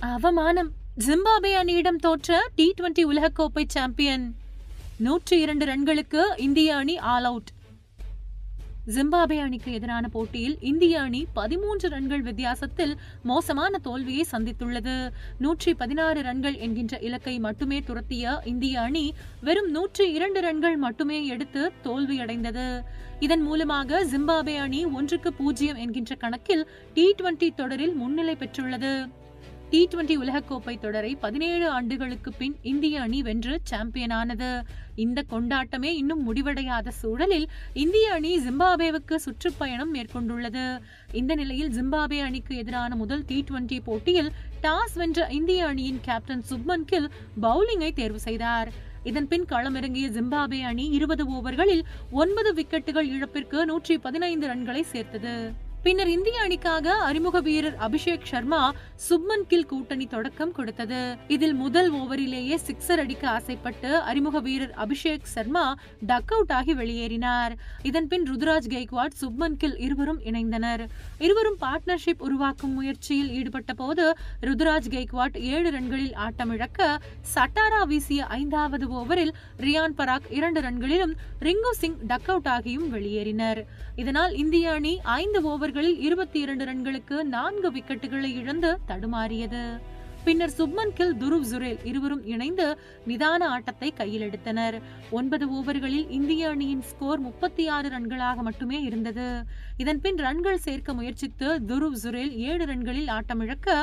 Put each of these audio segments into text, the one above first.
அவமானம். ஜிம்பாப்வே அணியிடம் தோற்ற T20 உலகக்கோப்பை சாம்பியன். 102 ரன்களுக்கு இந்திய அணி ஆல் அவுட். ஜிம்பாப்வே அணிக்கு எதிரான போட்டியில் இந்திய அணி 13 ரன்கள் வித்தியாசத்தில் மோசமான தோல்வியை சந்தித்துள்ளது. 116 ரன்கள் என்கின்ற இலக்கை மட்டுமே துரத்திய இந்திய அணி வெறும் 102 ரன்கள் மட்டுமே எடுத்து தோல்வியடைந்தது. இதன் மூலமாக ஜிம்பாப்வே அணி 1-0 என்கின்ற கணக்கில் T20 தொடரில் முன்னிலை பெற்றுள்ளது. T20 உலகக்கோப்பை தொடரை 17 ஆண்டுகளுக்கு பின் இந்திய அணி வென்று சாம்பியனானது. இந்த கொண்டாட்டமே இன்னும் முடிவடையாத சூழலில் இந்திய அணி ஜிம்பாப்வேவுக்கு சுற்றுப்பயணம் மேற்கொண்டுள்ளது. இந்த நிலையில் ஜிம்பாப்வே அணிக்கு எதிரான முதல் T20 போட்டியில் டாஸ் வென்ற இந்திய அணியின் கேப்டன் சுப்மன் கில் பவுலிங்கை தேர்வு செய்தார். இதன் பின் களமிறங்கிய ஜிம்பாப்வே அணி 20 ஓவர்களில் 9 விக்கெட்டுகள் இழப்பிற்கு 115 ரன்களை சேர்த்தது. பின்னர் இந்திய அணிக்காக அறிமுக வீரர் அபிஷேக் சர்மா சுப்மன் கில் கூட்டணி தொடக்கம் கொடுத்தது. இதில் முதல் ஓவரிலேயே சிக்ஸர் அடிக்க ஆசைப்பட்டு அறிமுக வீரர் அபிஷேக் சர்மா டக் அவுட் ஆகி வெளியேறினார். இதன் பின் ருத்ராஜ் கெய்க்வாட், சுப்மன் கில் இருவரும் இணைந்தனர். இருவரும் பார்ட்னர்ஷிப் உருவாக்கும் முயற்சியில் ஈடுபட்ட போது ருத்ராஜ் கெய்க்வாட் 7 ரன்களில் ஆட்டமிழக்க சட்டாரா வீசிய 5வது ஓவரில் ரியான் பராக் 2 ரன்களிலும் ரிங்கு சிங் டக் அவுட் ஆகியும் வெளியேறினர். இதனால் இந்திய அணி 5 ஓவர்களில் 22 ரன்களுக்கு 4 விக்கெட்டுகளை இழந்து தடுமாறியது. பின்னர் சுப்மன் கில், துருவ் ஜுரேல் இருவரும் இணைந்து நிதான ஆட்டத்தை கையில் எடுத்தனர். 9 ஓவர்களில் இந்திய அணியின் ஸ்கோர் 36 ரன்களாக மட்டுமே இருந்தது. இதன் பின் ரன்கள் சேர்க்க முயற்சித்து துருவ் ஜுரேல் 7 ரன்களில் ஆட்டமிழக்க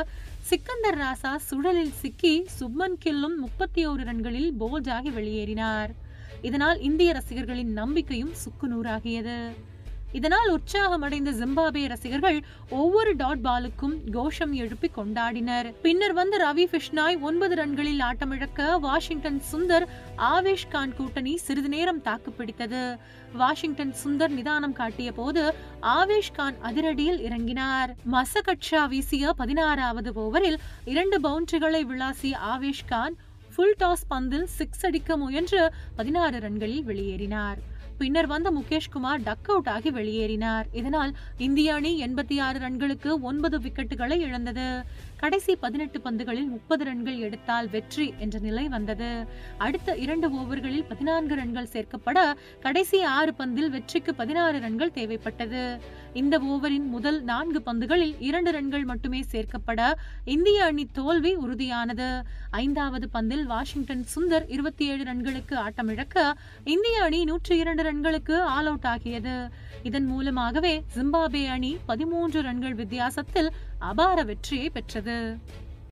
சிக்கந்தர் ராசா சுழலில் சிக்கி சுப்மன் கில்லும் 31 ரன்களில் போல்ட் ஆகி வெளியேறினார். இதனால் இந்திய ரசிகர்களின் நம்பிக்கையும் சுக்குநூறாகியது. இதனால் உற்சாகமடைந்த ஜிம்பாப்வே ரசிகர்கள் ஒவ்வொரு டாட் பாலுக்கும் கோஷம் எழுப்பி கொண்டாடினர். பின்னர் வந்த ரவி பிஷ்னாய் 9 ரன்களில் ஆட்டமிழக்க வாஷிங்டன் சுந்தர், ஆவேஷ் கான் கூட்டணி சிறிது நேரம் தாக்குப்பிடித்தது. வாஷிங்டன் சுந்தர் நிதானம் காட்டிய போது ஆவேஷ் கான் அதிரடியில் இறங்கினார். மசகட்ஷா வீசிய 16வது ஓவரில் 2 பவுண்டரிகளை விளாசிய ஆவேஷ் கான் ஃபுல் டாஸ் பந்தில் 6 அடிக்க முயன்று 16 ரன்களில் வெளியேறினார். பின்னர் வந்த முகேஷ்குமார் டக் அவுட் ஆகி வெளியேறினார். இதனால் இந்திய அணி 86 ரன்களுக்கு 9 விக்கெட்டுகளை இழந்தது. கடைசி 18 பந்துகளில் 30 ரன்கள் எடுத்தால் வெற்றி என்ற நிலை வந்தது. அடுத்த 2 ஓவர்களில் 14 ரன்கள் சேர்க்கப்பட கடைசி 6 பந்தில் வெற்றிக்கு 16 ரன்கள் தேவைப்பட்டது. இந்த ஓவரின் முதல் 4 பந்துகளில் 2 ரன்கள் மட்டுமே சேர்க்கப்பட இந்திய அணி தோல்வி உறுதியானது. 5வது பந்தில் வாஷிங்டன் சுந்தர் 27 ரன்களுக்கு ஆட்டமிழக்க இந்திய அணி 102 ரன்களுக்கு ஆல் அவுட் ஆகியது. இதன் மூலமாகவே ஜிம்பாப்வே அணி 13 ரன்கள் வித்தியாசத்தில் அபார வெற்றியை பெற்றது.